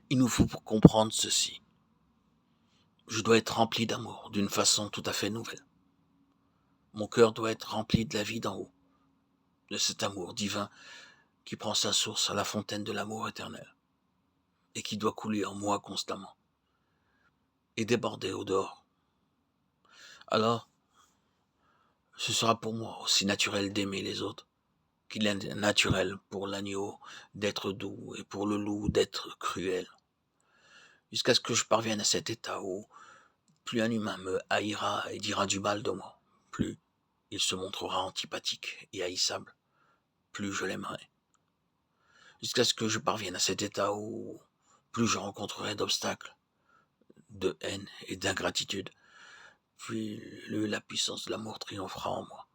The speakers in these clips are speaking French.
Il nous faut comprendre ceci. Je dois être rempli d'amour d'une façon tout à fait nouvelle. Mon cœur doit être rempli de la vie d'en haut, de cet amour divin qui prend sa source à la fontaine de l'amour éternel et qui doit couler en moi constamment et déborder au dehors. Alors, ce sera pour moi aussi naturel d'aimer les autres qu'il est naturel pour l'agneau d'être doux et pour le loup d'être cruel, jusqu'à ce que je parvienne à cet état où plus un humain me haïra et dira du mal de moi, plus il se montrera antipathique et haïssable, plus je l'aimerai, jusqu'à ce que je parvienne à cet état où plus je rencontrerai d'obstacles, de haine et d'ingratitude, plus la puissance de l'amour triomphera en moi,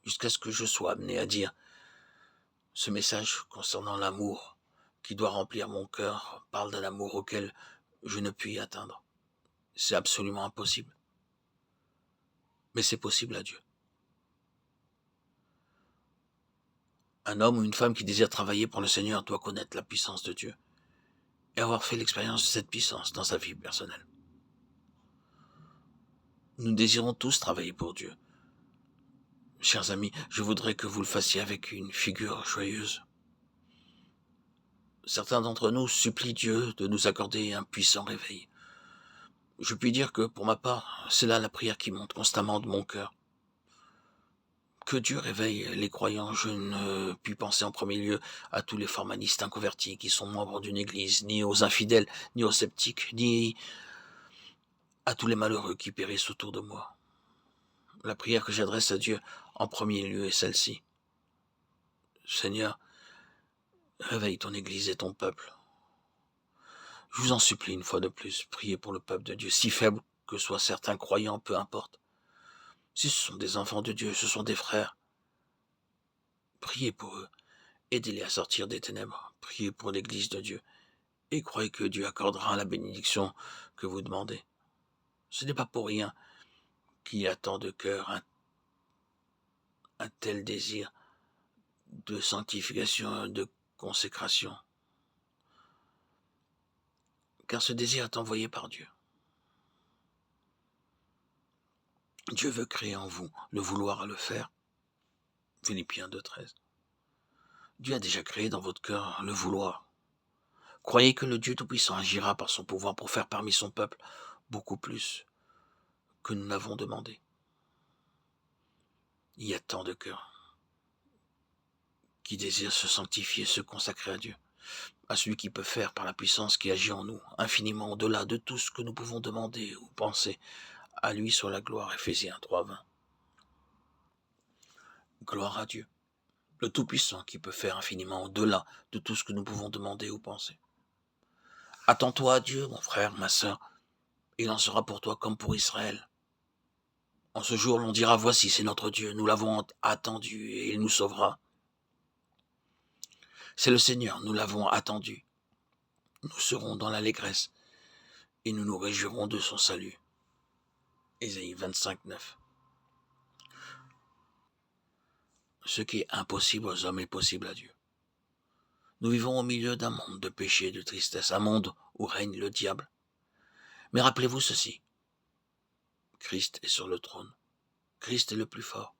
jusqu'à ce que je sois amené à dire ce message concernant l'amour qui doit remplir mon cœur parle d'un amour auquel je ne puis atteindre. C'est absolument impossible. Mais c'est possible à Dieu. Un homme ou une femme qui désire travailler pour le Seigneur doit connaître la puissance de Dieu et avoir fait l'expérience de cette puissance dans sa vie personnelle. Nous désirons tous travailler pour Dieu. Chers amis, je voudrais que vous le fassiez avec une figure joyeuse. Certains d'entre nous supplient Dieu de nous accorder un puissant réveil. Je puis dire que, pour ma part, c'est là la prière qui monte constamment de mon cœur. Que Dieu réveille les croyants. Je ne puis penser en premier lieu à tous les formalistes inconvertis qui sont membres d'une église, ni aux infidèles, ni aux sceptiques, ni à tous les malheureux qui périssent autour de moi. La prière que j'adresse à Dieu en premier lieu est celle-ci. Seigneur, réveille ton église et ton peuple. Je vous en supplie une fois de plus, priez pour le peuple de Dieu, si faible que soient certains croyants, peu importe. Si ce sont des enfants de Dieu, ce sont des frères, priez pour eux, aidez-les à sortir des ténèbres, priez pour l'église de Dieu, et croyez que Dieu accordera la bénédiction que vous demandez. Ce n'est pas pour rien qu'il y a tant de cœurs, un tel désir de sanctification, de consécration. Car ce désir est envoyé par Dieu. Dieu veut créer en vous le vouloir à le faire. Philippiens 2,13. Dieu a déjà créé dans votre cœur le vouloir. Croyez que le Dieu Tout-Puissant agira par son pouvoir pour faire parmi son peuple beaucoup plus que nous n'avons demandé. Il y a tant de cœurs qui désirent se sanctifier, se consacrer à Dieu, à celui qui peut faire par la puissance qui agit en nous, infiniment au-delà de tout ce que nous pouvons demander ou penser. À lui soit la gloire, Éphésiens 3,20. Gloire à Dieu, le Tout-Puissant qui peut faire infiniment au-delà de tout ce que nous pouvons demander ou penser. Attends-toi à Dieu, mon frère, ma sœur, il en sera pour toi comme pour Israël. En ce jour, l'on dira, voici, c'est notre Dieu, nous l'avons attendu et il nous sauvera. C'est le Seigneur, nous l'avons attendu. Nous serons dans l'allégresse et nous nous réjouirons de son salut. Ésaïe 25,9. Ce qui est impossible aux hommes est possible à Dieu. Nous vivons au milieu d'un monde de péché et de tristesse, un monde où règne le diable. Mais rappelez-vous ceci, Christ est sur le trône, Christ est le plus fort,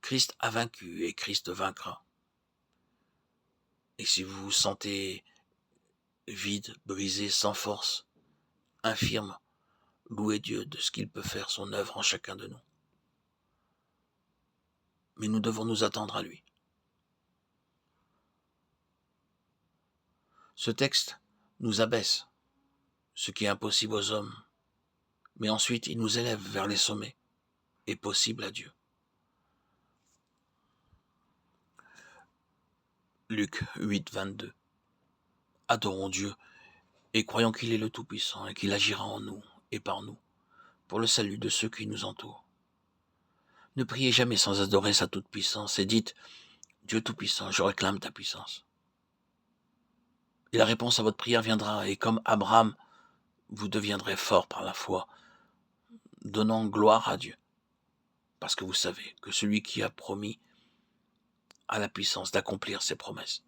Christ a vaincu et Christ vaincra. Et si vous vous sentez vide, brisé, sans force, infirme, louez Dieu de ce qu'il peut faire son œuvre en chacun de nous. Mais nous devons nous attendre à lui. Ce texte nous abaisse, ce qui est impossible aux hommes, mais ensuite il nous élève vers les sommets, et possible à Dieu. Luc 8,22. Adorons Dieu et croyons qu'il est le Tout-Puissant et qu'il agira en nous et par nous pour le salut de ceux qui nous entourent. Ne priez jamais sans adorer sa toute-puissance et dites « Dieu Tout-Puissant, je réclame ta puissance ». Et la réponse à votre prière viendra et comme Abraham, vous deviendrez fort par la foi, donnant gloire à Dieu, parce que vous savez que celui qui a promis a la puissance d'accomplir ses promesses.